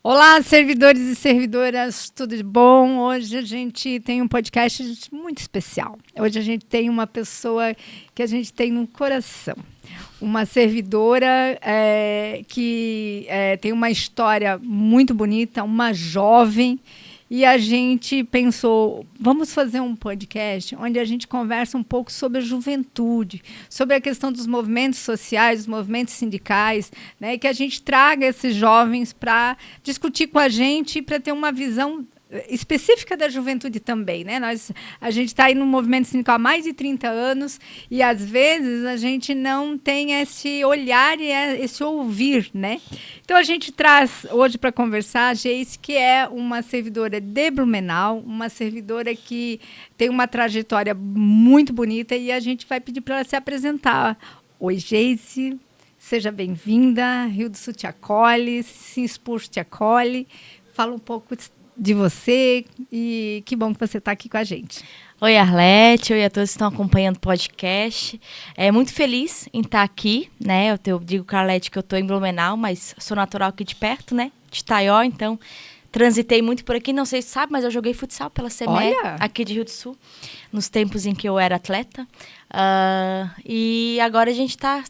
Olá, servidores e servidoras, tudo de bom? Hoje a gente tem um podcast muito especial. Hoje a gente tem uma pessoa que a gente tem no coração. Uma servidora que tem uma história muito bonita, uma jovem. E a gente pensou, vamos fazer um podcast onde a gente conversa um pouco sobre a juventude, sobre a questão dos movimentos sociais, dos movimentos sindicais, né? Que a gente traga esses jovens para discutir com a gente, para ter uma visão específica da juventude também, né? A gente está aí no movimento sindical há mais de 30 anos e, às vezes, a gente não tem esse olhar e esse ouvir, né? Então, a gente traz hoje para conversar a Geise, que é uma servidora de Blumenau, uma servidora que tem uma trajetória muito bonita e a gente vai pedir para ela se apresentar. Oi, Geise, seja bem-vinda, Rio do Sul te acolhe, Sinspur te acolhe, fala um pouco de você e que bom que você está aqui com a gente. Oi, Arlete, oi a todos que estão acompanhando o podcast. Muito feliz em estar aqui, né? Eu digo, Arlete, que eu estou em Blumenau, mas sou natural aqui de perto, né? De Taió, então transitei muito por aqui. Não sei se sabe, mas eu joguei futsal pela CME aqui de Rio do Sul, nos tempos em que eu era atleta. E agora a gente está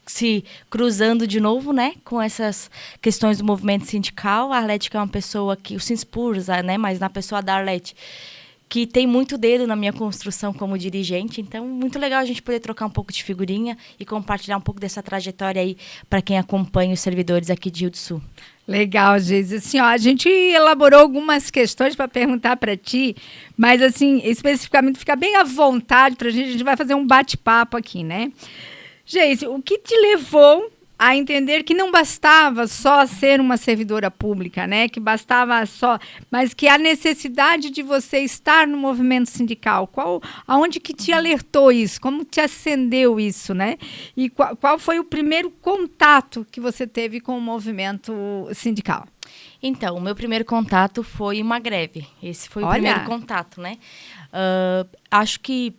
se cruzando de novo, né, com essas questões do movimento sindical. A Arlete, que é uma pessoa que, o Sinspur, né, mas na pessoa da Arlete, que tem muito dedo na minha construção como dirigente, então muito legal a gente poder trocar um pouco de figurinha e compartilhar um pouco dessa trajetória aí para quem acompanha os servidores aqui de Rio do Sul. Legal, Geise. Assim, ó, a gente elaborou algumas questões para perguntar para ti, mas assim, especificamente, fica bem à vontade para a gente vai fazer um bate-papo aqui, né? Geise, o que te levou a entender que não bastava só ser uma servidora pública, né? Que bastava só, mas que a necessidade de você estar no movimento sindical, aonde que te alertou isso? Como te acendeu isso, né? E qual foi o primeiro contato que você teve com o movimento sindical? Então, o meu primeiro contato foi uma greve. Esse foi o primeiro contato, né? Acho que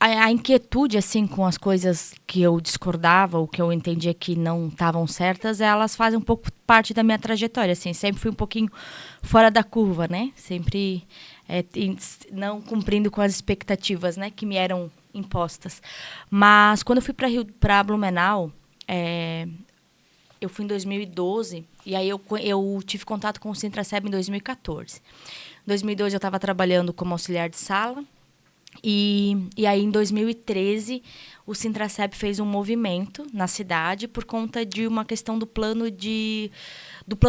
a inquietude, assim, com as coisas que eu discordava, ou que eu entendia que não estavam certas, elas fazem um pouco parte da minha trajetória, assim. Sempre fui um pouquinho fora da curva, né? Sempre não cumprindo com as expectativas, né, que me eram impostas. Mas quando eu fui para Blumenau, eu fui em 2012, e aí eu tive contato com o Sintraceb em 2014. Em 2012 eu estava trabalhando como auxiliar de sala, e aí, em 2013, o Sintraceb fez um movimento na cidade por conta de uma questão do plano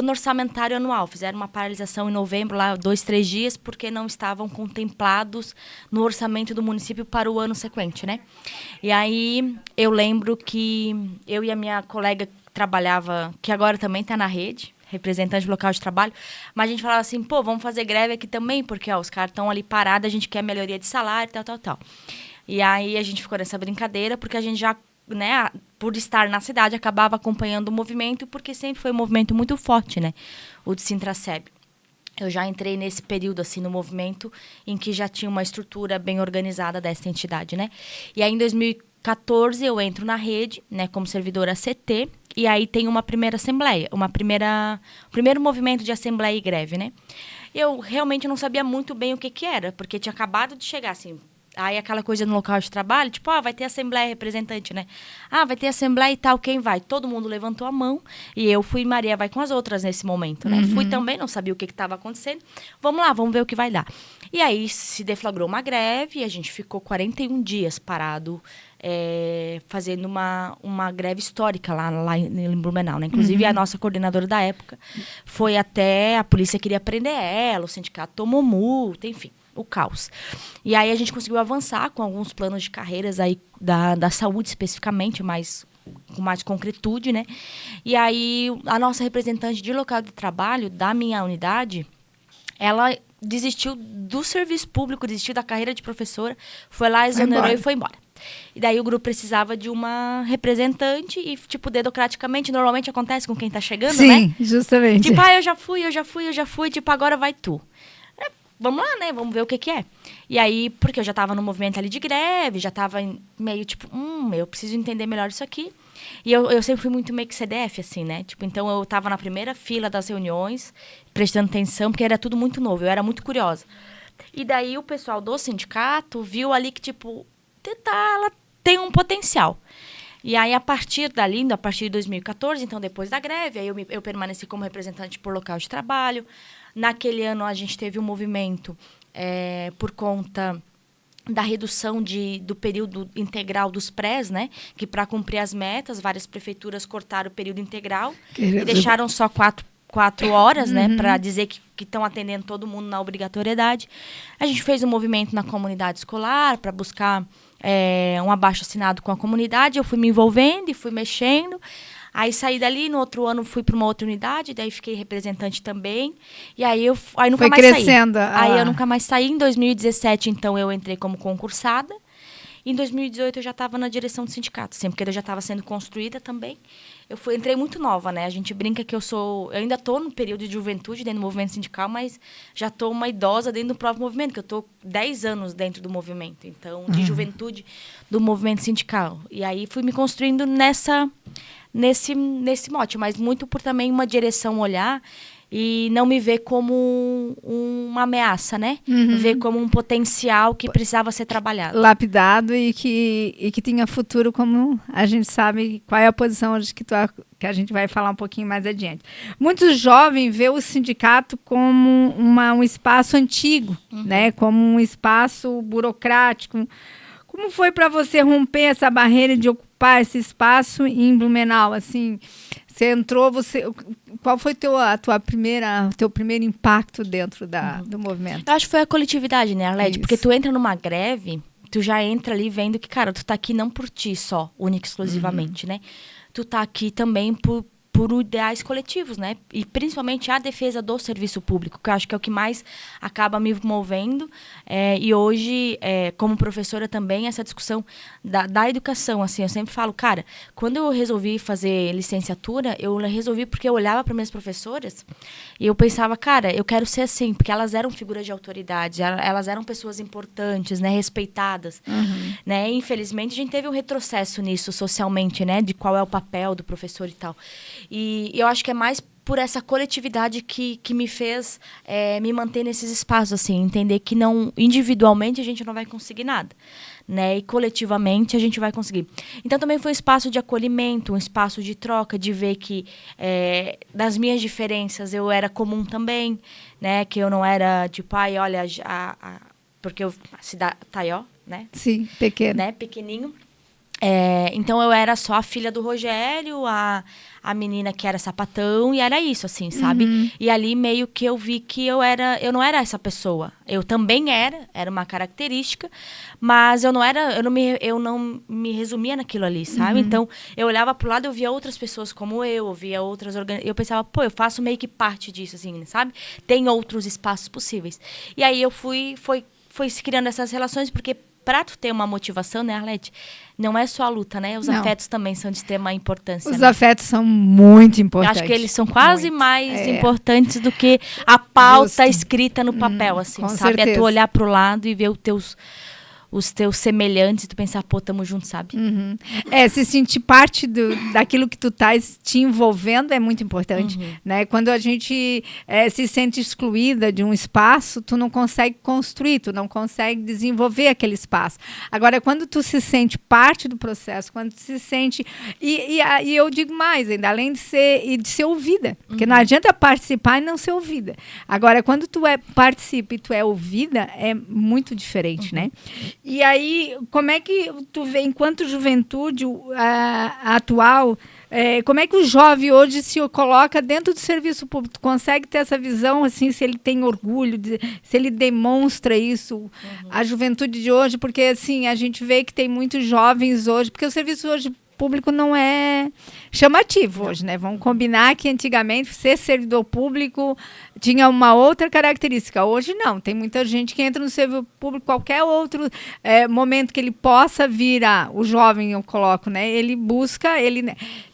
orçamentário anual. Fizeram uma paralisação em novembro, lá 2-3 dias, porque não estavam contemplados no orçamento do município para o ano sequente, né? E aí, eu lembro que eu e a minha colega que trabalhava, que agora também está na rede, representante do local de trabalho, mas a gente falava assim, vamos fazer greve aqui também, porque os caras estão ali parados, a gente quer melhoria de salário, tal. E aí a gente ficou nessa brincadeira, porque a gente já, né, por estar na cidade, acabava acompanhando o movimento, porque sempre foi um movimento muito forte, né, o de Sintraceb. Eu já entrei nesse período, assim, no movimento, em que já tinha uma estrutura bem organizada dessa entidade, né. E aí, em 2014, eu entro na rede, né, como servidora CT, e aí tem uma primeira assembleia, primeiro movimento de assembleia e greve, né? Eu realmente não sabia muito bem o que era, porque tinha acabado de chegar, assim, aí aquela coisa no local de trabalho, tipo, vai ter assembleia representante, né? Vai ter assembleia e tal, quem vai? Todo mundo levantou a mão, e eu fui, Maria vai com as outras nesse momento, né? Fui também, não sabia o que estava acontecendo, vamos lá, vamos ver o que vai dar. E aí se deflagrou uma greve, e a gente ficou 41 dias parado, fazendo uma greve histórica lá em Blumenau, né? Inclusive, a nossa coordenadora da época foi até... A polícia queria prender ela, o sindicato tomou multa, enfim, o caos. E aí a gente conseguiu avançar com alguns planos de carreiras aí da saúde especificamente, com mais concretude, né? E aí a nossa representante de local de trabalho da minha unidade, ela desistiu do serviço público, desistiu da carreira de professora, foi lá, exonerou e foi embora. E daí o grupo precisava de uma representante e, tipo, dedocraticamente, normalmente acontece com quem tá chegando, né? Sim, justamente. Tipo, eu já fui, tipo, agora vai tu. vamos lá, né? Vamos ver o que é. E aí, porque eu já estava no movimento ali de greve, já estava meio tipo, eu preciso entender melhor isso aqui. E eu sempre fui muito meio que CDF, assim, né? Tipo, então eu estava na primeira fila das reuniões, prestando atenção, porque era tudo muito novo, eu era muito curiosa. E daí o pessoal do sindicato viu ali que, tipo, ela tem um potencial. E aí, a partir de 2014, então depois da greve, aí eu permaneci como representante por local de trabalho. Naquele ano, a gente teve um movimento por conta da redução do período integral dos prés, né? Que para cumprir as metas, várias prefeituras cortaram o período integral e deixaram só 4 horas, né? Para dizer que estão atendendo todo mundo na obrigatoriedade. A gente fez um movimento na comunidade escolar para buscar um abaixo-assinado com a comunidade. Eu fui me envolvendo e fui mexendo. Aí saí dali, no outro ano fui para uma outra unidade, daí fiquei representante também. E aí nunca foi mais crescendo. saí. Aí eu nunca mais saí. Em 2017, então, eu entrei como concursada. Em 2018, eu já estava na direção do sindicato, assim, porque eu já estava sendo construída também. Entrei muito nova, né? A gente brinca que eu ainda estou no período de juventude dentro do movimento sindical, mas já estou uma idosa dentro do próprio movimento, que eu estou 10 anos dentro do movimento, então, de juventude do movimento sindical. E aí fui me construindo nesse mote, mas muito por também uma direção olhar e não me ver como uma ameaça, né? Ver como um potencial que precisava ser trabalhado. Lapidado e que tinha futuro, como a gente sabe qual é a posição hoje que a gente vai falar um pouquinho mais adiante. Muitos jovens veem o sindicato como um espaço antigo, né? Como um espaço burocrático. Como foi para você romper essa barreira de ocupar esse espaço em Blumenau? Assim, você entrou, qual foi teu primeiro impacto dentro do movimento? Eu acho que foi a coletividade, né, Arlete? Porque tu entra numa greve, tu já entra ali vendo que, cara, tu tá aqui não por ti só, única e exclusivamente, né? Tu tá aqui também por ideais coletivos, né? E principalmente a defesa do serviço público, que eu acho que é o que mais acaba me movendo. E hoje, como professora também, essa discussão da educação, assim, eu sempre falo, cara, quando eu resolvi fazer licenciatura, eu resolvi porque eu olhava para minhas professoras e eu pensava, cara, eu quero ser assim, porque elas eram figuras de autoridade, elas eram pessoas importantes, né, respeitadas, né? E, infelizmente, a gente teve um retrocesso nisso socialmente, né, de qual é o papel do professor e tal. E eu acho que é mais por essa coletividade que me fez me manter nesses espaços, assim, entender que não, individualmente a gente não vai conseguir nada, né? E coletivamente a gente vai conseguir. Então também foi um espaço de acolhimento, um espaço de troca, de ver que das minhas diferenças eu era comum também, né? Que eu não era tipo, olha, porque a cidade Taió, né? Sim, pequeno. Né? Pequenininho. Então eu era só a filha do Rogério, a menina que era sapatão, e era isso, assim, sabe? E ali meio que eu vi que eu não era essa pessoa. Eu também era uma característica, mas eu não me resumia naquilo ali, sabe? Então eu olhava pro lado, eu via outras pessoas como eu via outras eu pensava, eu faço meio que parte disso, assim, sabe? Tem outros espaços possíveis. E aí eu foi se criando essas relações, porque para tu ter uma motivação, né, Arlete? Não é só a luta, né? Os afetos também são de extrema importância. Os afetos são muito importantes. Eu acho que eles são quase mais importantes do que a pauta escrita no papel, assim, sabe? Certeza. É tu olhar pro lado e ver os teus semelhantes e tu pensar, tamo junto, sabe? Se sentir parte daquilo que tu estás te envolvendo é muito importante, né? Quando a gente se sente excluída de um espaço, tu não consegue construir, tu não consegue desenvolver aquele espaço. Agora, quando tu se sente parte do processo, quando tu se sente... E eu digo mais, ainda além de ser ouvida, porque não adianta participar e não ser ouvida. Agora, quando tu participa e tu é ouvida, é muito diferente, né? E aí, como é que tu vê, enquanto juventude atual, como é que o jovem hoje se coloca dentro do serviço público? Tu consegue ter essa visão, assim, se ele tem orgulho, se ele demonstra isso, a juventude de hoje? Porque, assim, a gente vê que tem muitos jovens hoje, porque o serviço hoje público não é chamativo hoje, né? Vamos combinar que antigamente ser servidor público tinha uma outra característica. Hoje não, tem muita gente que entra no serviço público, qualquer outro momento que ele possa vir o jovem, eu coloco, né? Ele busca,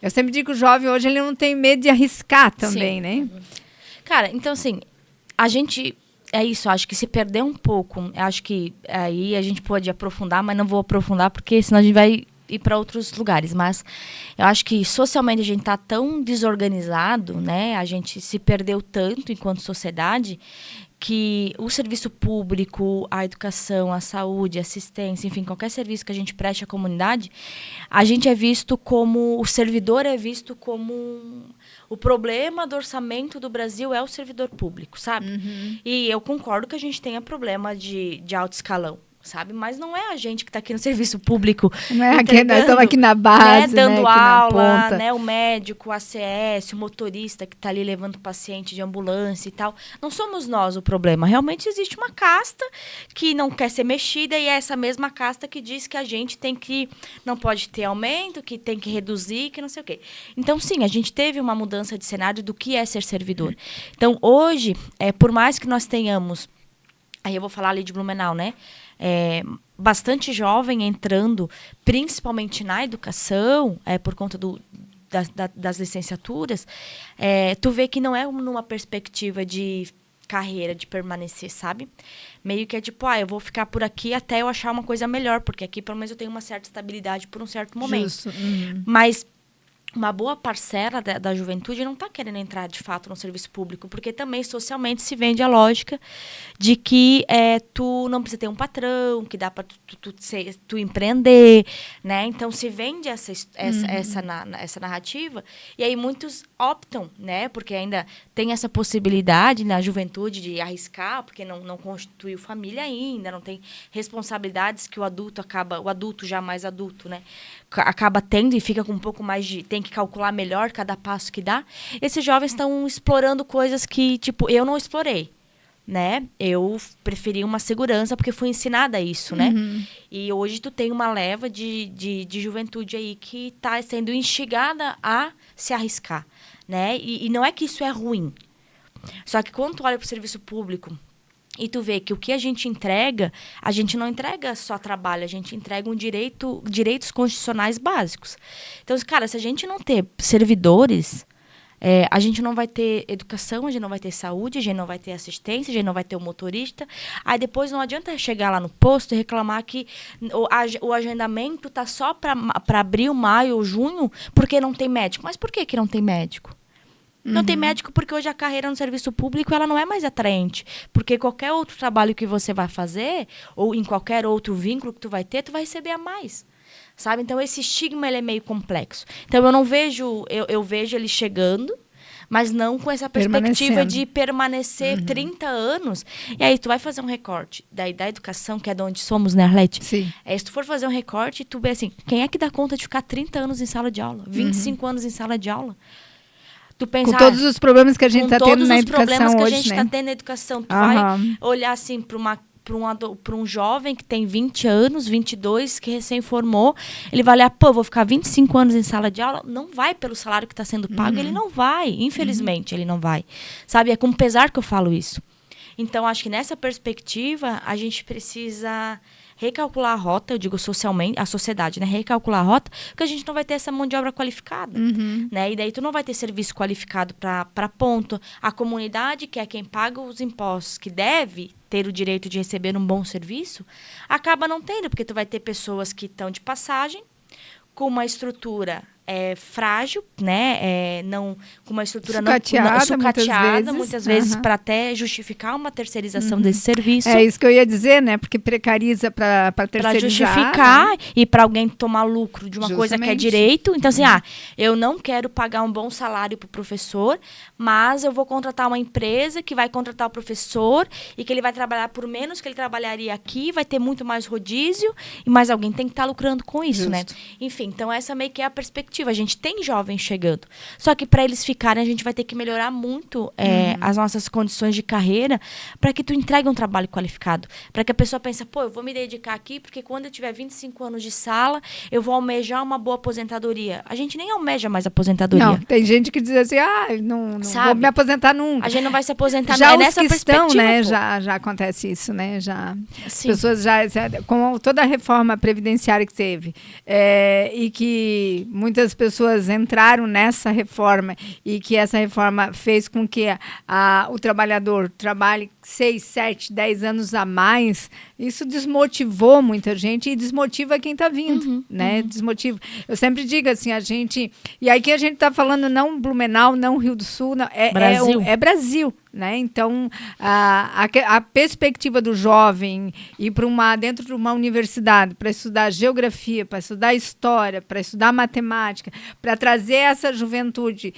eu sempre digo que o jovem hoje ele não tem medo de arriscar também, né? Cara, então assim, a gente é isso, acho que se perder um pouco, acho que aí a gente pode aprofundar, mas não vou aprofundar porque senão a gente vai ir para outros lugares, mas eu acho que socialmente a gente está tão desorganizado, né? A gente se perdeu tanto enquanto sociedade que o serviço público, a educação, a saúde, a assistência, enfim, qualquer serviço que a gente preste à comunidade, a gente é visto como, o servidor é visto como o problema do orçamento do Brasil é o servidor público, sabe? Uhum. E eu concordo que a gente tenha problema de alto escalão, sabe? Mas não é a gente que está aqui no serviço público. Não é aqui, nós estamos aqui na base, dando né, aqui aula, na ponta. né? O médico, o ACS, o motorista que está ali levando o paciente de ambulância e tal. Não somos nós o problema. Realmente existe uma casta que não quer ser mexida e é essa mesma casta que diz que a gente não pode ter aumento, que tem que reduzir, que não sei o quê. Então, sim, a gente teve uma mudança de cenário do que é ser servidor. Então, hoje, por mais que nós tenhamos, aí eu vou falar ali de Blumenau, né? Bastante jovem entrando, principalmente na educação, por conta das licenciaturas, tu vê que não é numa perspectiva de carreira, de permanecer, sabe? Meio que é tipo, eu vou ficar por aqui até eu achar uma coisa melhor, porque aqui pelo menos eu tenho uma certa estabilidade por um certo momento. Justo. Uhum. Mas uma boa parcela da juventude não está querendo entrar, de fato, no serviço público, porque também socialmente se vende a lógica de que tu não precisa ter um patrão, que dá para tu empreender, né? Então, se vende essa narrativa, e aí muitos optam, né? Porque ainda tem essa possibilidade na juventude de arriscar, porque não constituiu família ainda, não tem responsabilidades que o adulto já mais adulto, né? Acaba tendo e fica com um pouco mais tem que calcular melhor cada passo que dá. Esses jovens estão explorando coisas que, tipo, eu não explorei, né? Eu preferi uma segurança porque fui ensinada a isso, né? Uhum. E hoje tu tem uma leva de juventude aí que está sendo instigada a se arriscar, né? E não é que isso é ruim. Só que quando tu olha para o serviço público e tu vê que o que a gente não entrega só trabalho, a gente entrega direitos constitucionais básicos. Então, cara, se a gente não ter servidores, a gente não vai ter educação, a gente não vai ter saúde, a gente não vai ter assistência, a gente não vai ter o motorista. Aí depois não adianta chegar lá no posto e reclamar que o agendamento tá só para abril, maio ou junho, porque não tem médico. Mas por que não tem médico? Não tem médico porque hoje a carreira no serviço público ela não é mais atraente. Porque qualquer outro trabalho que você vai fazer, ou em qualquer outro vínculo que tu vai ter, tu vai receber a mais. Sabe? Então, esse estigma ele é meio complexo. Então, eu não vejo... Eu vejo ele chegando, mas não com essa perspectiva de permanecer 30 anos. E aí, tu vai fazer um recorte da educação, que é de onde somos, né, Arlete? Sim. Se tu for fazer um recorte, tu vê assim, quem é que dá conta de ficar 30 anos em sala de aula? 25 anos em sala de aula? Tu pensar, com todos os problemas que a gente está tendo na educação hoje, com todos os problemas que a gente né? está tendo na educação. Tu vai olhar assim para um jovem que tem 20 anos, 22, que recém formou, ele vai olhar, vou ficar 25 anos em sala de aula? Não vai pelo salário que está sendo pago, ele não vai, infelizmente ele não vai. Sabe, é com pesar que eu falo isso. Então, acho que nessa perspectiva, a gente precisa recalcular a rota, eu digo socialmente, a sociedade, né? Recalcular a rota, porque a gente não vai ter essa mão de obra qualificada, né? E daí tu não vai ter serviço qualificado para ponto. A comunidade, que é quem paga os impostos, que deve ter o direito de receber um bom serviço, acaba não tendo, porque tu vai ter pessoas que estão de passagem, com uma estrutura frágil, né? Com uma estrutura sucateada, muitas vezes para até justificar uma terceirização desse serviço. É isso que eu ia dizer, né? Porque precariza para terceirizar. Para justificar, né? E para alguém tomar lucro de uma coisa que é direito. Então, assim, eu não quero pagar um bom salário para o professor, mas eu vou contratar uma empresa que vai contratar o professor e que ele vai trabalhar por menos que ele trabalharia aqui, vai ter muito mais rodízio, e mais alguém tem que estar lucrando com isso, né? Enfim, então essa meio que é a perspectiva. A gente tem jovens chegando. Só que para eles ficarem, a gente vai ter que melhorar muito as nossas condições de carreira para que tu entregue um trabalho qualificado. Para que a pessoa pense, eu vou me dedicar aqui porque quando eu tiver 25 anos de sala, eu vou almejar uma boa aposentadoria. A gente nem almeja mais aposentadoria. Não, tem gente que diz assim, não vou me aposentar nunca. A gente não vai se aposentar. Já os nessa que perspectiva, estão, né, já acontece isso, né? As pessoas com toda a reforma previdenciária que teve e que muitas as pessoas entraram nessa reforma e que essa reforma fez com que o trabalhador trabalhe 6, 7, 10 anos a mais, isso desmotivou muita gente e desmotiva quem está vindo, né? Desmotiva. Eu sempre digo assim, e aqui a gente está falando não Blumenau, não Rio do Sul, não, Brasil. É Brasil. Né? Então, a perspectiva do jovem ir dentro de uma universidade para estudar geografia, para estudar história, para estudar matemática, para trazer essa juventude,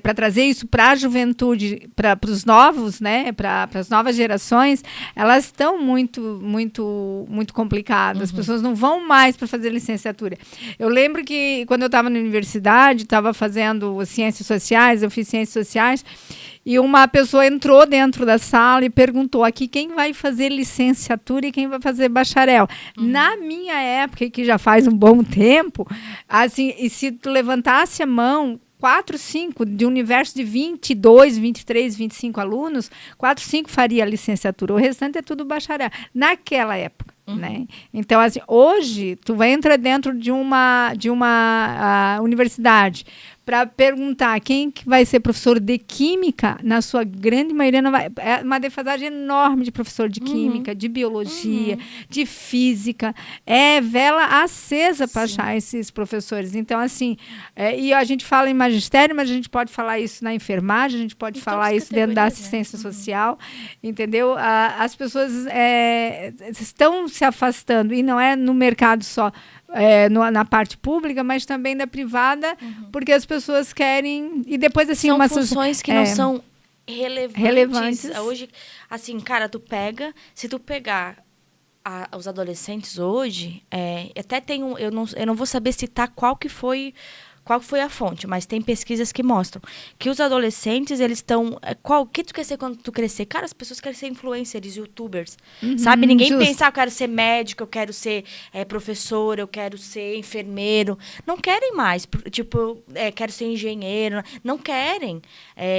para trazer isso para a juventude, para os novos, né? Para as novas gerações, elas estão muito, muito, muito complicadas. As pessoas não vão mais para fazer licenciatura. Eu lembro que quando eu estava na universidade, estava fazendo ciências sociais, eu fiz ciências sociais, e uma pessoa entrou dentro da sala e perguntou aqui quem vai fazer licenciatura e quem vai fazer bacharel. Na minha época, que já faz um bom tempo, assim, e se tu levantasse a mão, 4, 5, de um universo de 22, 23, 25 alunos, 4, 5 faria licenciatura. O restante é tudo bacharel. Naquela época. Né? Então, assim, hoje, tu entra dentro de uma universidade para perguntar quem que vai ser professor de química, na sua grande maioria não vai. É uma defasagem enorme de professor de química, de biologia, de física. É vela acesa para achar esses professores. Então, assim, e a gente fala em magistério, mas a gente pode falar isso na enfermagem, a gente pode falar isso dentro da assistência social, entendeu? As pessoas estão se afastando, e não é no mercado só, na parte pública, mas também da privada, porque as pessoas querem... E depois, assim... São funções que não são relevantes. Hoje, assim, cara, se tu pegar os adolescentes hoje, até tem eu não vou saber citar qual foi a fonte, mas tem pesquisas que mostram que os adolescentes, eles estão... O que tu quer ser quando tu crescer? Cara, as pessoas querem ser influencers, youtubers, sabe? Ninguém pensa, eu quero ser médico, eu quero ser professor, eu quero ser enfermeiro. Não querem mais. Tipo, quero ser engenheiro. Não querem.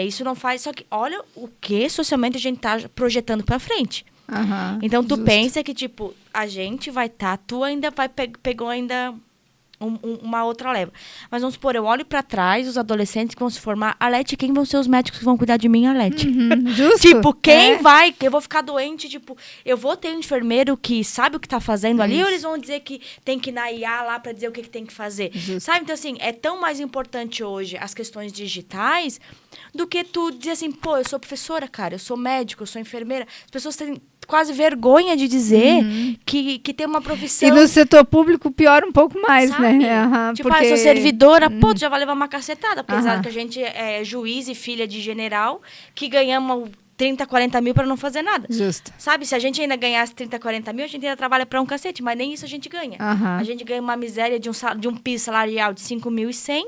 Isso não faz... Só que olha o que socialmente a gente tá projetando pra frente. Então, tu pensa que, tipo, a gente vai tu ainda pegou ainda... uma outra leva. Mas vamos supor, eu olho pra trás, os adolescentes que vão se formar, Alete, quem vão ser os médicos que vão cuidar de mim, Alete? Justo. Tipo, eu vou ficar doente, tipo, eu vou ter um enfermeiro que sabe o que tá fazendo ali, ou eles vão dizer que tem que ir na IA lá pra dizer o que tem que fazer? Justo. Sabe? Então, assim, é tão mais importante hoje as questões digitais do que tu dizer assim, pô, eu sou professora, cara, eu sou médico, eu sou enfermeira. As pessoas têm quase vergonha de dizer que tem uma profissão... E no setor público piora um pouco mais, sabe? Né? Tipo, eu sou servidora, pô, tu já vai levar uma cacetada, apesar que a gente é juiz e filha de general, que ganhamos 30, 40 mil para não fazer nada. Justo. Sabe, se a gente ainda ganhasse 30, 40 mil, a gente ainda trabalha para um cacete, mas nem isso a gente ganha. A gente ganha uma miséria de um piso salarial de 5.100.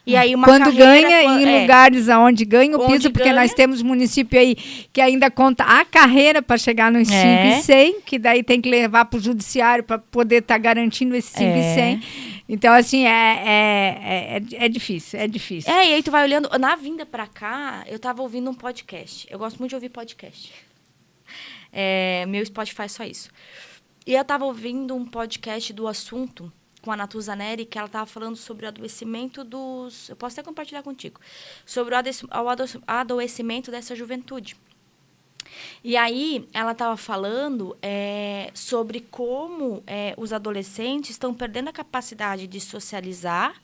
E aí quando ganha em lugares aonde ganha o piso, porque nós temos município aí que ainda conta a carreira para chegar nos 5.100, que daí tem que levar para o judiciário para poder estar garantindo esses 5.100. Então, assim, é difícil, é difícil. E aí tu vai olhando, na vinda para cá, eu tava ouvindo um podcast. Eu gosto muito de ouvir podcast. Meu Spotify é só isso. E eu tava ouvindo um podcast do assunto com a Natuza Neri, que ela estava falando sobre o adoecimento dos... Eu posso até compartilhar contigo. Sobre o adoecimento dessa juventude. E aí, ela estava falando sobre como os adolescentes estão perdendo a capacidade de socializar,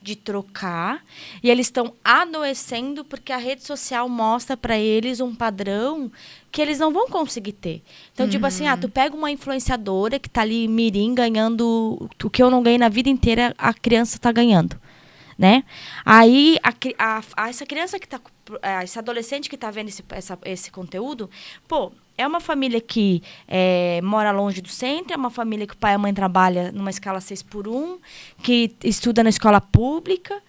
de trocar, e eles estão adoecendo porque a rede social mostra para eles um padrão que eles não vão conseguir ter. Então, tipo assim, tu pega uma influenciadora que tá ali mirim ganhando o que eu não ganhei na vida inteira, a criança tá ganhando, né? Aí, essa criança que tá... Esse adolescente que tá vendo esse conteúdo, pô, é uma família que mora longe do centro, é uma família que o pai e a mãe trabalham numa escala 6x1, que estuda na escola pública,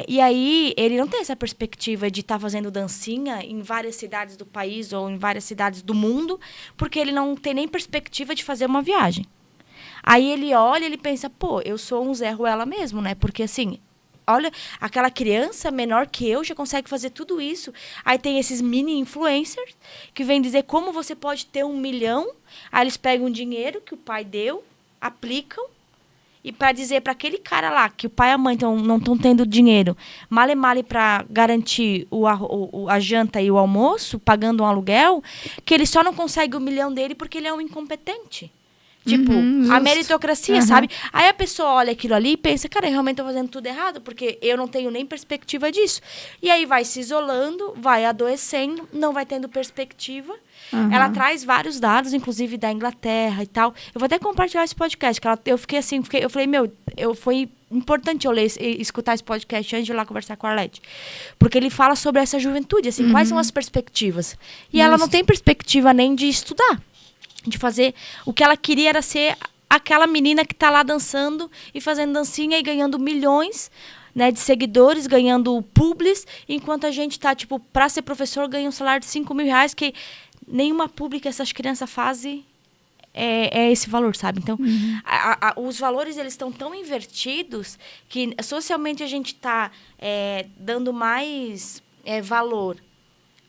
e aí ele não tem essa perspectiva de estar fazendo dancinha em várias cidades do país ou em várias cidades do mundo, porque ele não tem nem perspectiva de fazer uma viagem. Aí ele olha e ele pensa, pô, eu sou um Zé Ruela mesmo, né? Porque assim... Olha, aquela criança menor que eu já consegue fazer tudo isso. Aí tem esses mini influencers que vêm dizer como você pode ter 1 milhão. Aí eles pegam dinheiro que o pai deu, aplicam E para dizer para aquele cara lá que o pai e a mãe não estão tendo dinheiro, male para garantir a janta e o almoço, pagando um aluguel, que ele só não consegue o milhão dele porque ele é um incompetente. Tipo, a meritocracia, sabe? Aí a pessoa olha aquilo ali e pensa, cara, eu realmente tô fazendo tudo errado, porque eu não tenho nem perspectiva disso. E aí vai se isolando, vai adoecendo, não vai tendo perspectiva. Ela traz vários dados, inclusive da Inglaterra e tal. Eu vou até compartilhar esse podcast, que eu fiquei assim, eu falei, foi importante eu escutar esse podcast antes de ir lá conversar com a Arlete. Porque ele fala sobre essa juventude, assim, quais são as perspectivas. E ela não tem perspectiva nem de estudar. De fazer o que ela queria era ser aquela menina que está lá dançando e fazendo dancinha e ganhando milhões, né, de seguidores, ganhando publis, enquanto a gente está, tipo, para ser professor, ganha um salário de 5 mil reais, que nenhuma publi que essas crianças fazem é esse valor, sabe? Então, os valores, eles estão tão invertidos que socialmente a gente está dando mais valor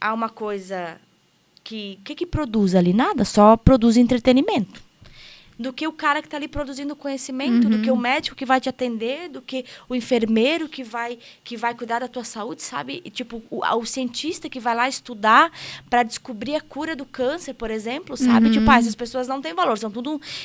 a uma coisa que produz ali? Nada, só produz entretenimento. Do que o cara que está ali produzindo conhecimento, do que o médico que vai te atender, do que o enfermeiro que vai cuidar da tua saúde, sabe? E, tipo, o cientista que vai lá estudar para descobrir a cura do câncer, por exemplo, sabe? Tipo, essas pessoas não têm valor,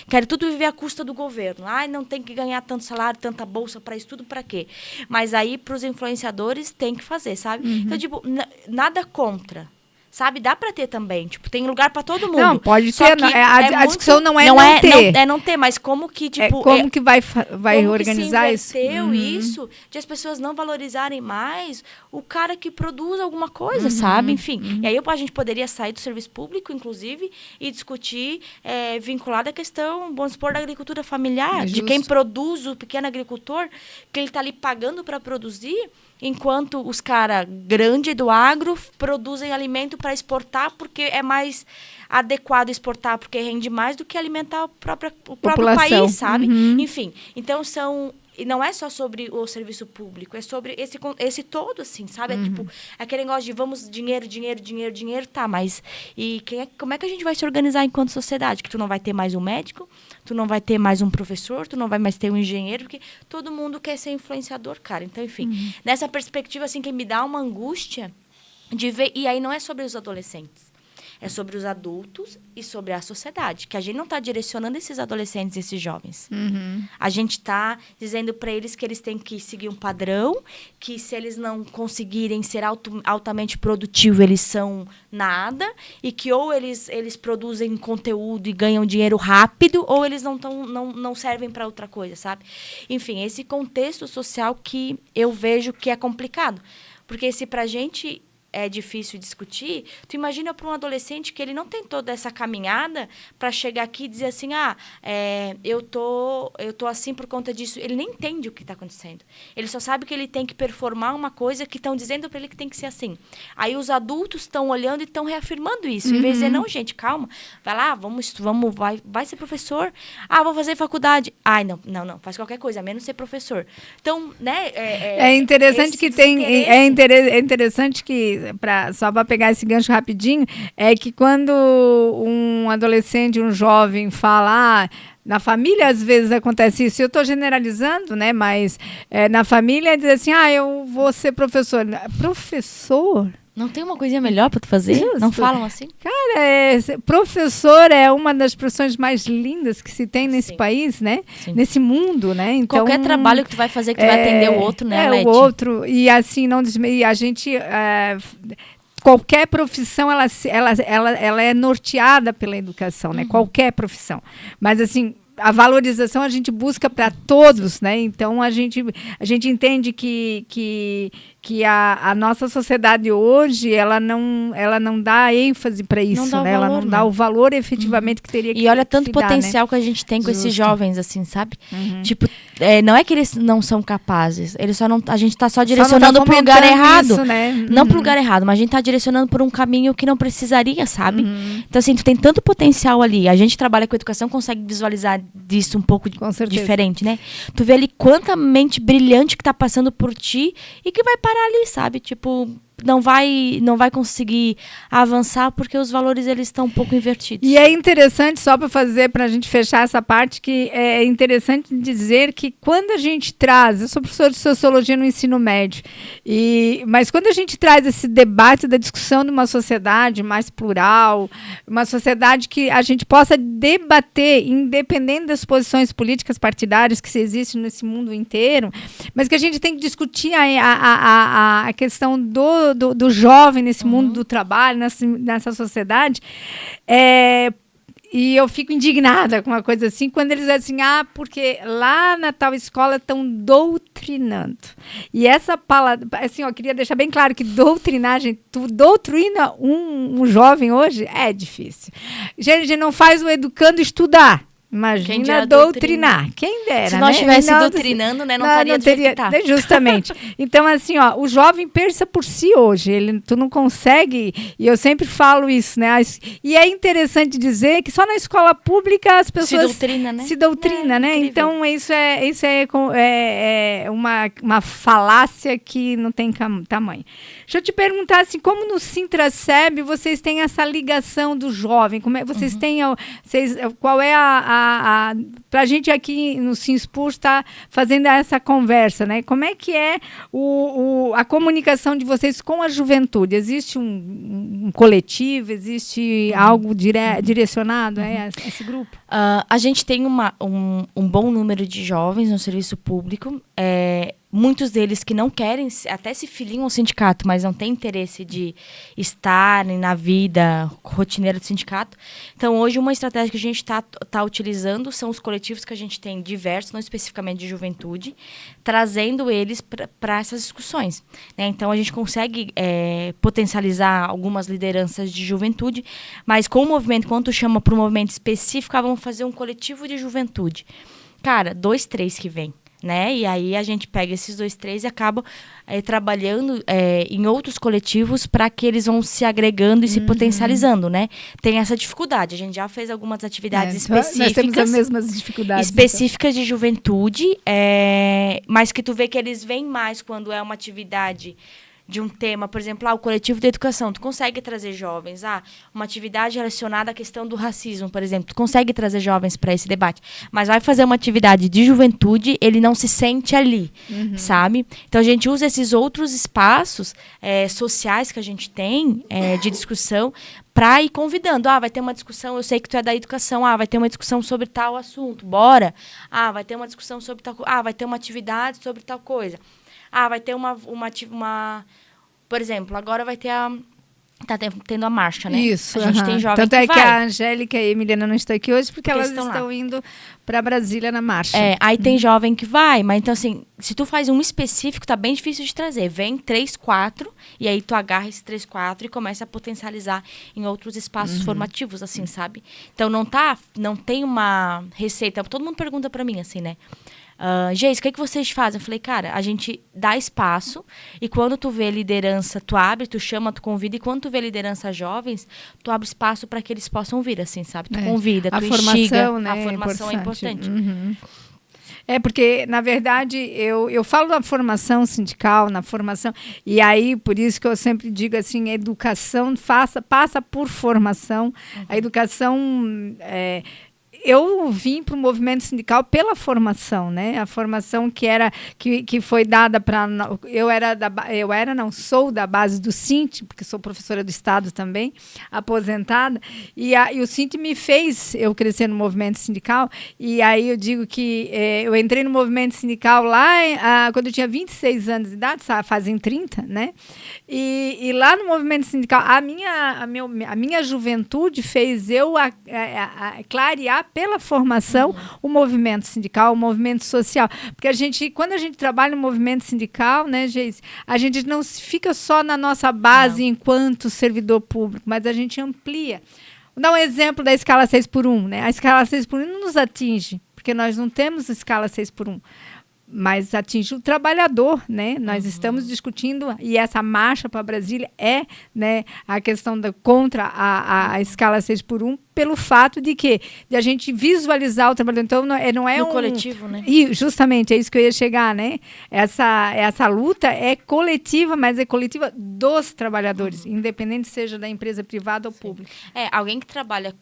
querem tudo viver à custa do governo. Não tem que ganhar tanto salário, tanta bolsa para isso tudo, para quê? Mas aí, para os influenciadores, tem que fazer, sabe? Então, tipo, nada contra. Sabe? Dá pra ter também. Tipo, tem lugar pra todo mundo. Não, pode ter. A discussão não é não ter. É não ter, mas como que, tipo... como que vai organizar isso? Como que se inverteu isso, de as pessoas não valorizarem mais o cara que produz alguma coisa, sabe? Enfim. E aí a gente poderia sair do serviço público, inclusive, e discutir, vinculado à questão, vamos supor, da agricultura familiar. De quem produz, o pequeno agricultor, que ele tá ali pagando pra produzir, enquanto os caras grandes do agro produzem alimento para exportar, porque é mais adequado exportar, porque rende mais do que alimentar o próprio país, sabe? Enfim, então e não é só sobre o serviço público, é sobre esse todo, assim, sabe? É tipo, aquele negócio de vamos, dinheiro, tá, mas como é que a gente vai se organizar enquanto sociedade? Que tu não vai ter mais um médico, tu não vai ter mais um professor, tu não vai mais ter um engenheiro, porque todo mundo quer ser influenciador, cara. Então, enfim, nessa perspectiva, assim, que me dá uma angústia de ver, e aí não é sobre os adolescentes. É sobre os adultos e sobre a sociedade. Que a gente não está direcionando esses adolescentes e esses jovens. A gente está dizendo para eles que eles têm que seguir um padrão, que se eles não conseguirem ser altamente produtivos, eles são nada, e que ou eles produzem conteúdo e ganham dinheiro rápido, ou eles não servem para outra coisa, sabe? Enfim, esse contexto social que eu vejo que é complicado. Porque se para a gente é difícil discutir, tu imagina para um adolescente que ele não tem toda essa caminhada para chegar aqui e dizer assim, eu tô assim por conta disso. Ele nem entende o que está acontecendo. Ele só sabe que ele tem que performar uma coisa que estão dizendo para ele que tem que ser assim. Aí os adultos estão olhando e estão reafirmando isso. Em vez de dizer, não, gente, calma, vai lá, vai ser professor. Vou fazer faculdade. Não, faz qualquer coisa, menos ser professor. Então, né? É interessante que é interessante que só para pegar esse gancho rapidinho, é que quando um adolescente, um jovem fala, na família às vezes acontece isso, eu estou generalizando, né? Mas na família diz assim, eu vou ser professor. Professor? Não tem uma coisinha melhor para tu fazer? Justo. Não falam assim? Cara, professor é uma das profissões mais lindas que se tem nesse país, né? Sim. Nesse mundo, né? Então, qualquer trabalho que tu vai fazer, que tu vai atender o outro, né, Leti? O outro. E assim, a gente... qualquer profissão, ela é norteada pela educação, né? Qualquer profissão. Mas, assim... A valorização a gente busca para todos, né? Então a gente entende que a nossa sociedade hoje ela não dá ênfase para isso, né? Ela não dá o valor efetivamente que teria que. E olha tanto potencial, né, que a gente tem com esses jovens, assim, sabe? Tipo, não é que eles não são capazes, eles só não. A gente está só direcionando para o lugar errado, isso, né? Não para o lugar errado, mas a gente está direcionando por um caminho que não precisaria, sabe? Então assim, tu tem tanto potencial ali. A gente trabalha com educação, consegue visualizar disso um pouco diferente, né? Tu vê ali quanta mente brilhante que tá passando por ti e que vai parar ali, sabe? Tipo, não vai conseguir avançar porque os valores eles estão um pouco invertidos. E é interessante, só para a gente fechar essa parte, que é interessante dizer que quando a gente traz, eu sou professora de sociologia no ensino médio, mas quando a gente traz esse debate da discussão de uma sociedade mais plural, uma sociedade que a gente possa debater, independente das posições políticas partidárias que existem nesse mundo inteiro, mas que a gente tem que discutir a questão do jovem nesse mundo do trabalho, nessa sociedade, e eu fico indignada com uma coisa assim, quando eles dizem assim, porque lá na tal escola estão doutrinando. E essa palavra, assim, eu queria deixar bem claro que doutrinagem, tu doutrina um jovem hoje, é difícil. Gente, não faz o educando estudar. Imagina doutrinar. Quem dera, se nós estivesse doutrinando, né, não estaria do jeito que tá. Justamente. Então, assim, o jovem pensa por si hoje. Tu não consegue, e eu sempre falo isso, né? E é interessante dizer que só na escola pública as pessoas se doutrina, né? Incrível. Então, isso é uma falácia que não tem tamanho. Deixa eu te perguntar, assim, como no Sintraceb vocês têm essa ligação do jovem? Como é, vocês têm, qual é para a gente aqui no Sinspur estar fazendo essa conversa, né? Como é que é a comunicação de vocês com a juventude? Existe um coletivo? Existe algo direcionado a esse grupo? A gente tem um bom número de jovens no serviço público, muitos deles que não querem, até se filiam ao sindicato, mas não têm interesse de estarem na vida rotineira do sindicato. Então, hoje, uma estratégia que a gente está utilizando são os coletivos que a gente tem diversos, não especificamente de juventude, trazendo eles para essas discussões, né? Então, a gente consegue potencializar algumas lideranças de juventude, mas com o movimento, quando tu chama para um movimento específico, vamos fazer um coletivo de juventude. Cara, 2, 3 que vem. Né? E aí a gente pega esses 2, 3 e acaba trabalhando em outros coletivos para que eles vão se agregando e se potencializando, né? Tem essa dificuldade. A gente já fez algumas atividades específicas. Nós temos as mesmas dificuldades. Específicas de juventude, mas que tu vê que eles vêm mais quando é uma atividade de um tema, por exemplo, o coletivo de educação, tu consegue trazer jovens, uma atividade relacionada à questão do racismo, por exemplo, tu consegue trazer jovens para esse debate, mas vai fazer uma atividade de juventude, ele não se sente ali, sabe? Então, a gente usa esses outros espaços sociais que a gente tem, de discussão, para ir convidando. Vai ter uma discussão, eu sei que tu é da educação, vai ter uma discussão sobre tal assunto, bora. Vai ter uma discussão sobre tal coisa, vai ter uma atividade sobre tal coisa. Vai ter uma por exemplo, agora vai ter tá tendo a marcha, né? Isso. A gente tem jovens Tanto que vai. Que a Angélica e a Emiliana não estão aqui hoje porque elas estão indo para Brasília na marcha. Aí tem jovem que vai, mas então assim, se tu faz um específico, tá bem difícil de trazer. Vem 3, 4, e aí tu agarra esse 3, 4 e começa a potencializar em outros espaços formativos, assim, sabe? Então não tem uma receita. Todo mundo pergunta para mim, assim, né? Geis, o que vocês fazem? Eu falei, cara, a gente dá espaço e quando tu vê liderança, tu abre, tu chama, tu convida, e quando tu vê liderança jovens, tu abre espaço para que eles possam vir, assim, sabe? Tu convida, tu instiga. Né, a formação é importante. Porque, na verdade, eu falo da formação sindical, na formação, e aí, por isso que eu sempre digo assim, educação passa por formação, a educação... Eu vim para o movimento sindical pela formação, né? A formação que foi dada para... Sou da base do Sint, porque sou professora do Estado também, aposentada, e o Sint me fez eu crescer no movimento sindical, e aí eu digo que eu entrei no movimento sindical lá quando eu tinha 26 anos de idade, fazem 30, né? E lá no movimento sindical, a minha juventude fez eu clarear pela formação o movimento sindical, o movimento social. Porque quando a gente trabalha no movimento sindical, né, Geise, a gente não fica só na nossa base enquanto servidor público, mas a gente amplia. Vou dar um exemplo da escala 6x1, né? A escala 6x1 não nos atinge, porque nós não temos escala 6x1. mas atinge o trabalhador, né? Nós estamos discutindo, e essa marcha para Brasília é, né, a questão contra a escala 6x1, pelo fato de a gente visualizar o trabalhador. Então, não é no coletivo, né? E justamente, é isso que eu ia chegar, né? Essa luta é coletiva, mas é coletiva dos trabalhadores, independente seja da empresa privada ou pública. Alguém que trabalha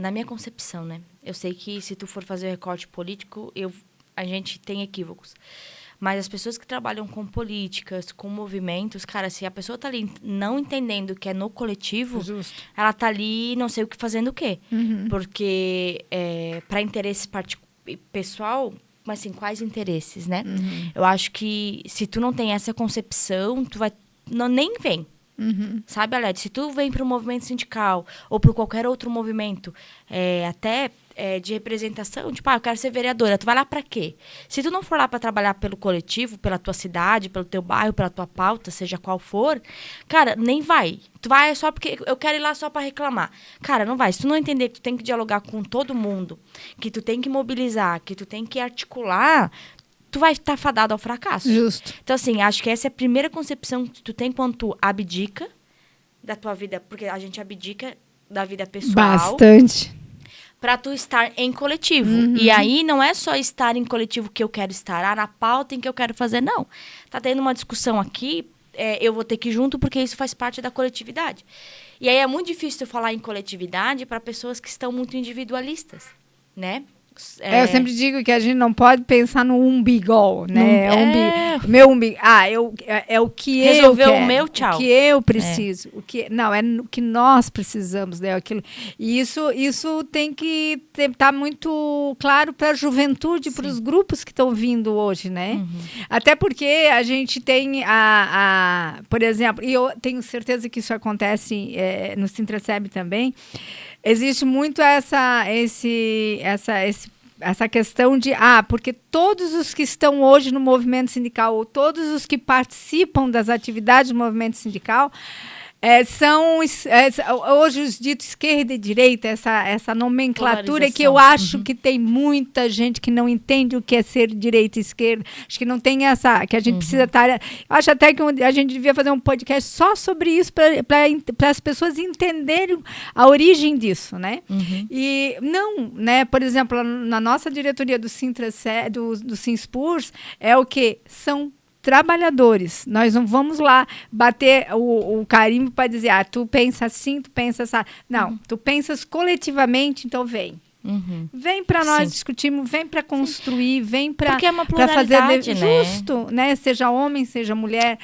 na minha concepção, né? Eu sei que se tu for fazer o recorte político, a gente tem equívocos. Mas as pessoas que trabalham com políticas, com movimentos, cara, se a pessoa tá ali não entendendo que é no coletivo, Justo. ela tá ali não sei o que fazendo o quê. Porque para interesse pessoal, mas assim, quais interesses, né? Eu acho que se tu não tem essa concepção, tu vai nem vem. Sabe, Alete? Se tu vem para o movimento sindical ou para qualquer outro movimento, até de representação, tipo, eu quero ser vereadora, tu vai lá para quê? Se tu não for lá para trabalhar pelo coletivo, pela tua cidade, pelo teu bairro, pela tua pauta, seja qual for, cara, nem vai. Tu vai só porque eu quero ir lá só para reclamar. Cara, não vai. Se tu não entender que tu tem que dialogar com todo mundo, que tu tem que mobilizar, que tu tem que articular, tu vai estar fadado ao fracasso. Justo. Então, assim, acho que essa é a primeira concepção que tu tem quando tu abdica da tua vida, porque a gente abdica da vida pessoal. Bastante. Para tu estar em coletivo. E aí, não é só estar em coletivo que eu quero estar, na pauta em que eu quero fazer, não. Tá tendo uma discussão aqui, eu vou ter que ir junto porque isso faz parte da coletividade. E aí, é muito difícil falar em coletividade para pessoas que estão muito individualistas, né? Eu sempre digo que a gente não pode pensar no umbigol, né? Meu umbigo. É o que resolver eu quero, o meu, tchau. O que eu preciso. É o que nós precisamos, né? E isso tem que estar muito claro para a juventude, para os grupos que estão vindo hoje, né? Até porque a gente tem por exemplo, e eu tenho certeza que isso acontece no Sintraceb também. Existe muito essa questão de, porque todos os que estão hoje no movimento sindical, ou todos os que participam das atividades do movimento sindical, são hoje os ditos esquerda e direita, essa nomenclatura que eu acho que tem muita gente que não entende o que é ser direita e esquerda. Acho que não tem que a gente precisa estar. Acho até que a gente devia fazer um podcast só sobre isso para as pessoas entenderem a origem disso, né? E não, né? Por exemplo, na nossa diretoria do do Sinspurs, é o que são trabalhadores. Nós não vamos lá bater o carimbo para dizer, tu pensa assim, tu pensa assim. Não, tu pensas coletivamente, então vem. Vem para nós discutirmos, vem para construir, vem para fazer justo, né? Seja homem, seja mulher.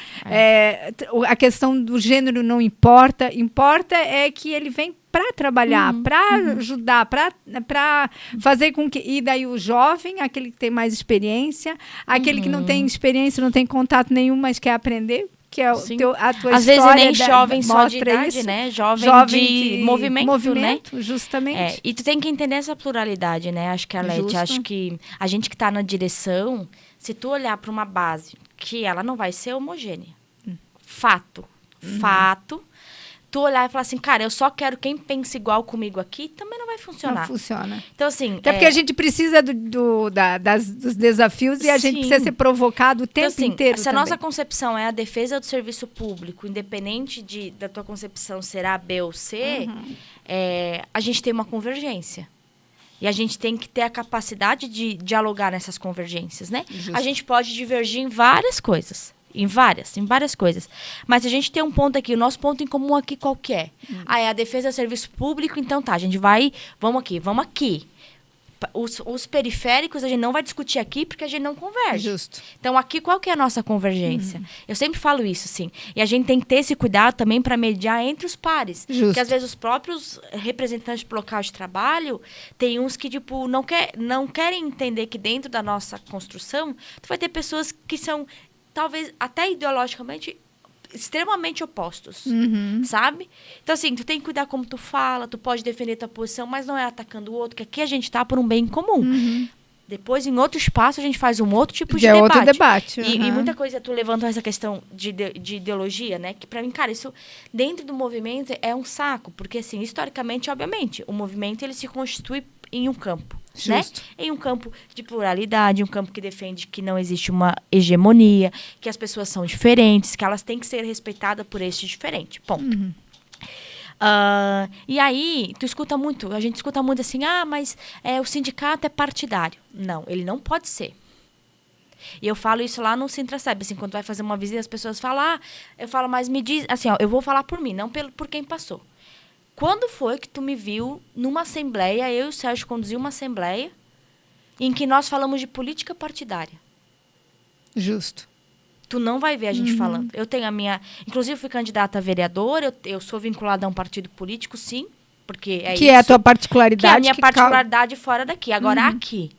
A questão do gênero não importa. Importa é que ele vem para trabalhar, para ajudar, para fazer com que... E daí o jovem, aquele que tem mais experiência, aquele que não tem experiência, não tem contato nenhum, mas quer aprender, que é a tua Às história. Às vezes nem jovem só de idade, isso. né? Jovem de movimento, né? Justamente. E tu tem que entender essa pluralidade, né? Acho que, Alete, acho que a gente que está na direção, se tu olhar para uma base que ela não vai ser homogênea. Fato. Tu olhar e falar assim, cara, eu só quero quem pensa igual comigo aqui, também não vai funcionar. Não funciona. Então, assim... Até porque a gente precisa dos desafios e a gente precisa ser provocado o tempo inteiro se a nossa concepção é a defesa do serviço público, independente da tua concepção ser A, B ou C, a gente tem uma convergência. E a gente tem que ter a capacidade de dialogar nessas convergências, né? Justo. A gente pode divergir em várias coisas. Em várias coisas. Mas a gente tem um ponto aqui, o nosso ponto em comum aqui qual que é? É a defesa do serviço público, então tá, a gente vamos aqui. Os periféricos a gente não vai discutir aqui porque a gente não converge. Justo. Então aqui qual que é a nossa convergência? Eu sempre falo isso, sim. E a gente tem que ter esse cuidado também para mediar entre os pares. Justo. Porque às vezes os próprios representantes do local de trabalho tem uns que tipo não querem entender que dentro da nossa construção tu vai ter pessoas que são talvez até ideologicamente extremamente opostos, sabe? Então, assim, tu tem que cuidar como tu fala, tu pode defender tua posição, mas não é atacando o outro, que aqui a gente tá por um bem comum. Depois, em outro espaço, a gente faz um outro tipo de debate. Outro debate. E muita coisa, tu levantou essa questão de ideologia, né? Que pra mim, cara, isso dentro do movimento é um saco, porque, assim, historicamente, obviamente, o movimento, ele se constitui em um campo. Justo. né? Em um campo de pluralidade, um campo que defende que não existe uma hegemonia, que as pessoas são diferentes, que elas têm que ser respeitadas por este diferente. Ponto. E aí, a gente escuta muito assim, mas o sindicato é partidário. Não, ele não pode ser. E eu falo isso lá no Sintraceb, assim, quando vai fazer uma visita, as pessoas falam, eu falo, mas me diz, assim, eu vou falar por mim, não por quem passou. Quando foi que tu me viu numa assembleia, eu e o Sérgio conduziu uma assembleia, em que nós falamos de política partidária? Justo. Tu não vai ver a gente falando. Eu tenho a minha... Inclusive, fui candidata a vereadora, eu sou vinculada a um partido político, sim, porque é isso. Que é a tua particularidade. Que é a minha particularidade fora daqui. Agora, aqui,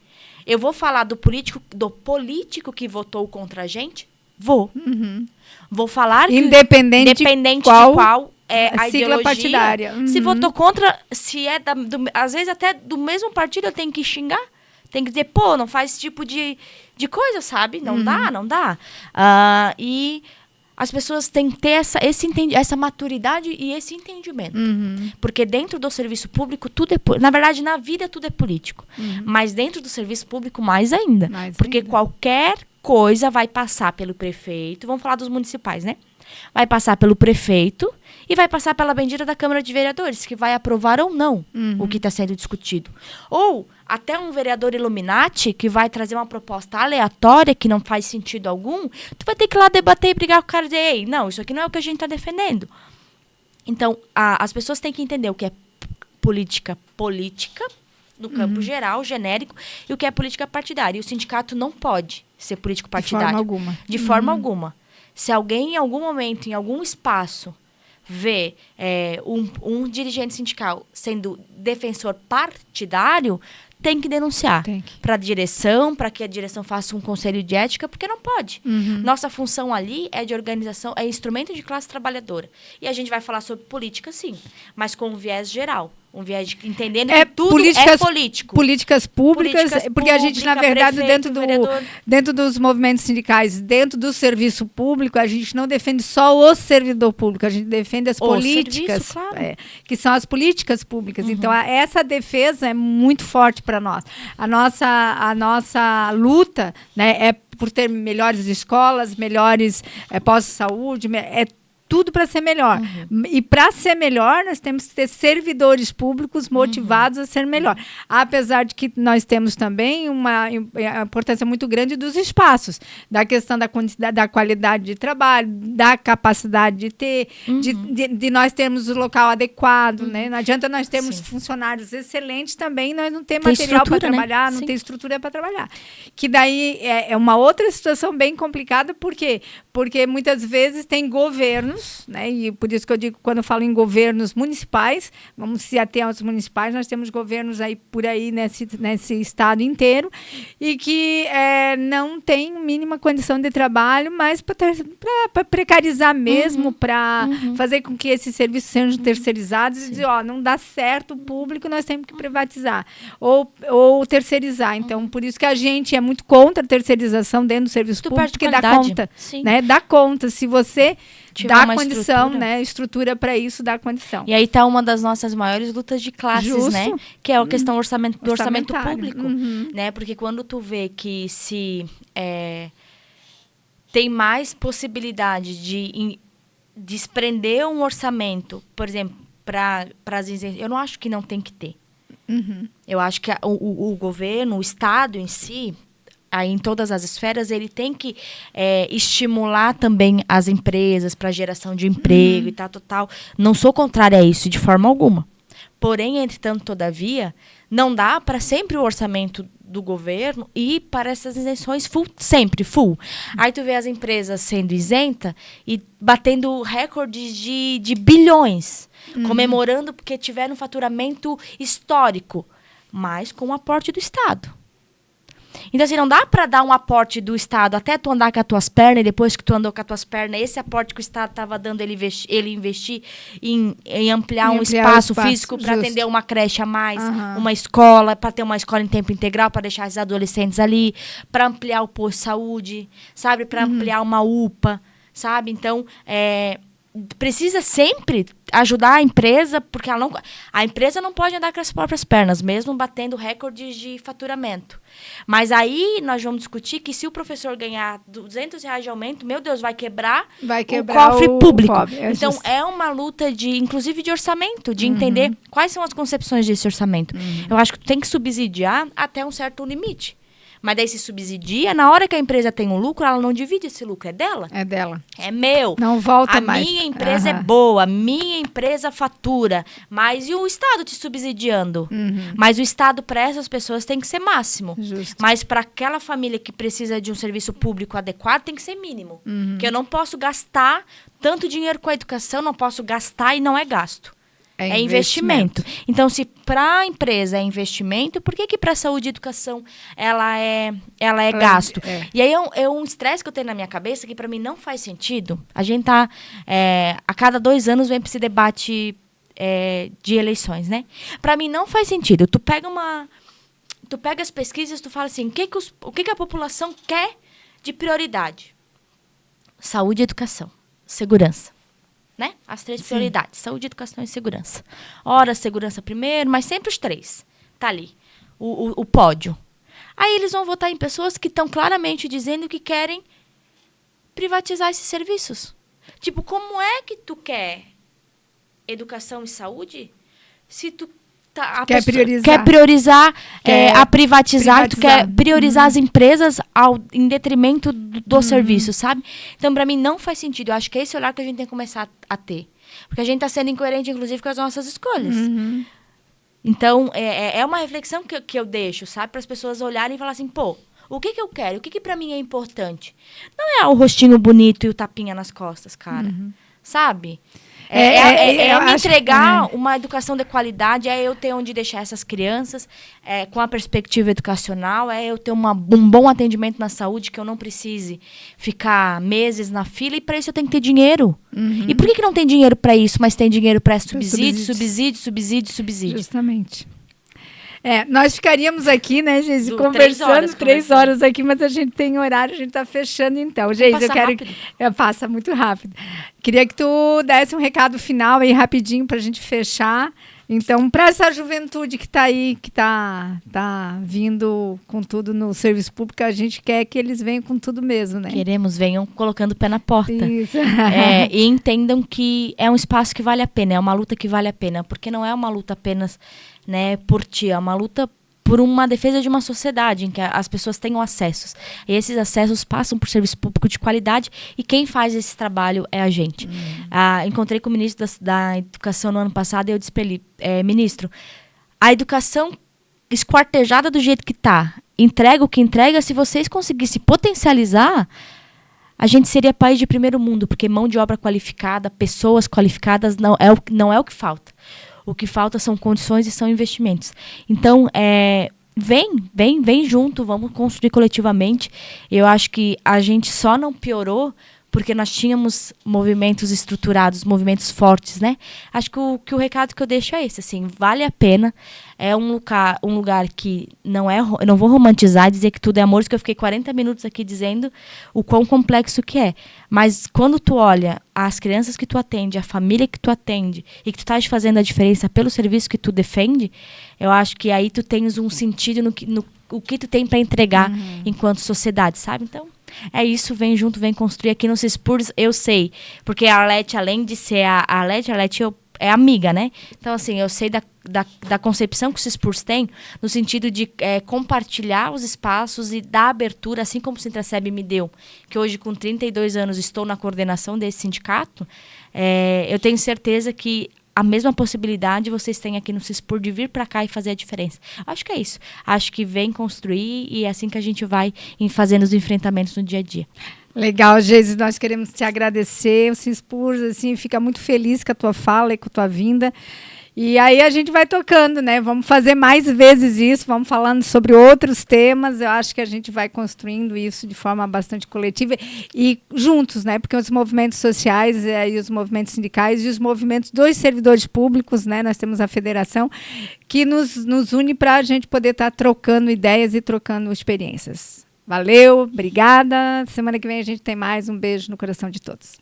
eu vou falar do político que votou contra a gente? Vou. Vou falar que... Independente de qual é a sigla ideologia, partidária. se votou contra, se é às vezes até do mesmo partido, eu tenho que xingar. Tem que dizer, pô, não faz esse tipo de coisa, sabe? Não dá. E as pessoas têm que ter essa maturidade e esse entendimento. Porque dentro do serviço público, tudo é... Na verdade, na vida, tudo é político. Mas dentro do serviço público, mais ainda. Porque qualquer coisa vai passar pelo prefeito. Vamos falar dos municipais, né? Vai passar pelo prefeito e vai passar pela bendita da Câmara de Vereadores, que vai aprovar ou não o que está sendo discutido. Ou até um vereador Illuminati, que vai trazer uma proposta aleatória, que não faz sentido algum, tu vai ter que ir lá debater e brigar com o cara e dizer, ei, não, isso aqui não é o que a gente está defendendo. Então, as pessoas têm que entender o que é política, no campo geral, genérico, e o que é política partidária. E o sindicato não pode ser político partidário. De forma alguma. De forma alguma. Se alguém, em algum momento, em algum espaço, vê um dirigente sindical sendo defensor partidário, tem que denunciar para a direção, para que a direção faça um conselho de ética, porque não pode. Nossa função ali é de organização, é instrumento de classe trabalhadora. E a gente vai falar sobre política, sim, mas com um viés geral. Um viés de entendendo que tudo é político. Políticas públicas, porque a gente, na verdade, prefeito, dentro dos movimentos sindicais, dentro do serviço público, a gente não defende só o servidor público, a gente defende as políticas, serviço, claro. Que são as políticas públicas. Então, essa defesa é muito forte para nós. A nossa luta, né, é por ter melhores escolas, melhores postos de saúde, tudo para ser melhor. E para ser melhor, nós temos que ter servidores públicos motivados a ser melhor. Apesar de que nós temos também uma importância muito grande dos espaços, da questão da qualidade de trabalho, da capacidade de ter, de nós termos o local adequado. Né? Não adianta nós termos funcionários excelentes também, nós não temos material para trabalhar, não tem estrutura para trabalhar. Que daí é uma outra situação bem complicada, por quê? Porque muitas vezes tem governos, né? E por isso que eu digo, quando eu falo em governos municipais, vamos se ater aos municipais, nós temos governos aí por aí nesse estado inteiro, e que não tem mínima condição de trabalho, mas para precarizar mesmo, para fazer com que esses serviços sejam terceirizados e dizer, não dá certo o público, nós temos que privatizar ou terceirizar. Então, por isso que a gente é muito contra a terceirização dentro do serviço público, porque dá conta, né? Dá conta. Se você dá condição, né? Estrutura para isso, dá condição. E aí está uma das nossas maiores lutas de classes, né? Que é a questão do orçamento público, né? Porque quando tu vê que se tem mais possibilidade de desprender um orçamento, por exemplo, para as eu não acho que não tem que ter. Eu acho que o governo, o Estado em si, aí em todas as esferas, ele tem que estimular também as empresas para geração de emprego e tal. Não sou contrária a isso, de forma alguma. Porém, entretanto, todavia, não dá para sempre o orçamento do governo ir para essas isenções sempre full. Aí tu vê as empresas sendo isentas e batendo recordes de bilhões, comemorando porque tiveram um faturamento histórico, mas com o aporte do Estado. Então, assim, não dá para dar um aporte do Estado até tu andar com as tuas pernas, e depois que tu andou com as tuas pernas, esse aporte que o Estado estava dando, ele investir em ampliar um espaço físico para atender uma creche a mais, uma escola, para ter uma escola em tempo integral, para deixar os adolescentes ali, para ampliar o posto de saúde, sabe? Para ampliar uma UPA, sabe? Então, precisa sempre ajudar a empresa, porque a empresa não pode andar com as próprias pernas, mesmo batendo recordes de faturamento. Mas aí nós vamos discutir que se o professor ganhar R$200 de aumento, meu Deus, vai quebrar o cofre público. Então, é uma luta, inclusive de orçamento, de entender quais são as concepções desse orçamento. Eu acho que tu tem que subsidiar até um certo limite. Mas daí se subsidia, na hora que a empresa tem um lucro, ela não divide esse lucro, é dela. É dela. É meu. Não volta mais. A minha empresa é boa, a minha empresa fatura. Mas e o Estado te subsidiando? Mas o Estado para essas pessoas tem que ser máximo. Justo. Mas para aquela família que precisa de um serviço público adequado, tem que ser mínimo. Que eu não posso gastar tanto dinheiro com a educação, não posso gastar e não é gasto. É investimento. Então, se para a empresa é investimento, por que para a saúde e educação ela é gasto? E aí é um estresse que eu tenho na minha cabeça que para mim não faz sentido. A gente tá... a cada 2 anos vem para esse debate de eleições, né? Para mim não faz sentido. Tu pega as pesquisas e tu fala assim, o que a população quer de prioridade? Saúde, educação, segurança. Né? As 3 prioridades, saúde, educação e segurança. Ora, segurança primeiro, mas sempre os 3. Tá ali, o pódio. Aí eles vão votar em pessoas que estão claramente dizendo que querem privatizar esses serviços. Tipo, como é que tu quer educação e saúde se tu quer priorizar a privatizar, tu quer priorizar as empresas em detrimento do serviço, sabe? Então, para mim, não faz sentido. Eu acho que é esse olhar que a gente tem que começar a ter. Porque a gente está sendo incoerente, inclusive, com as nossas escolhas. Então, é uma reflexão que eu deixo, sabe? Para as pessoas olharem e falar assim, pô, o que eu quero? O que para mim é importante? Não é o rostinho bonito e o tapinha nas costas, cara. Sabe? Me entregar uma educação de qualidade, é eu ter onde deixar essas crianças com a perspectiva educacional, é eu ter um bom atendimento na saúde, que eu não precise ficar meses na fila, e para isso eu tenho que ter dinheiro. E por que não tem dinheiro para isso, mas tem dinheiro para subsídio? Justamente. Nós ficaríamos aqui, né, Geise, conversando 3 horas aqui, mas a gente tem horário, a gente está fechando então. Geise, eu quero passa muito rápido. Queria que tu desse um recado final aí rapidinho para a gente fechar. Então, para essa juventude que está aí, que tá vindo com tudo no serviço público, a gente quer que eles venham com tudo mesmo, né? Queremos, venham colocando o pé na porta. Isso. E entendam que é um espaço que vale a pena, é uma luta que vale a pena, porque não é uma luta apenas, né, por ti, é uma luta por uma defesa de uma sociedade em que as pessoas tenham acessos. E esses acessos passam por serviço público de qualidade, e quem faz esse trabalho é a gente. Encontrei com o ministro da Educação no ano passado e eu disse para ele, ministro, a educação esquartejada do jeito que está, entrega o que entrega, se vocês conseguissem potencializar, a gente seria país de primeiro mundo, porque mão de obra qualificada, pessoas qualificadas não é o que falta. O que falta são condições e são investimentos. Então, vem junto, vamos construir coletivamente. Eu acho que a gente só não piorou porque nós tínhamos movimentos estruturados, movimentos fortes, né? Acho que o recado que eu deixo é esse, assim, vale a pena. É um lugar que eu não vou romantizar, dizer que tudo é amor, porque eu fiquei 40 minutos aqui dizendo o quão complexo que é. Mas quando tu olha as crianças que tu atende, a família que tu atende, e que tu estás fazendo a diferença pelo serviço que tu defende, eu acho que aí tu tens um sentido no que tu tem para entregar enquanto sociedade, sabe? Então, é isso, vem junto, vem construir aqui no CISPURS, eu sei, porque a Arlete, além de ser a Arlete é amiga, né? Então, assim, eu sei da concepção que o CISPURS tem, no sentido de compartilhar os espaços e dar abertura, assim como o Sintraceb me deu, que hoje, com 32 anos, estou na coordenação desse sindicato, eu tenho certeza que a mesma possibilidade vocês têm aqui no CISPUR de vir para cá e fazer a diferença. Acho que é isso. Acho que vem construir, e é assim que a gente vai fazendo os enfrentamentos no dia a dia. Legal, Geise, nós queremos te agradecer. O CISPUR, assim, fica muito feliz com a tua fala e com a tua vinda. E aí a gente vai tocando, né? Vamos fazer mais vezes isso, vamos falando sobre outros temas. Eu acho que a gente vai construindo isso de forma bastante coletiva e juntos, né? Porque os movimentos sociais e os movimentos sindicais e os movimentos dos servidores públicos, né? Nós temos a federação que nos une para a gente poder estar trocando ideias e trocando experiências. Valeu, obrigada. Semana que vem a gente tem mais. Um beijo no coração de todos.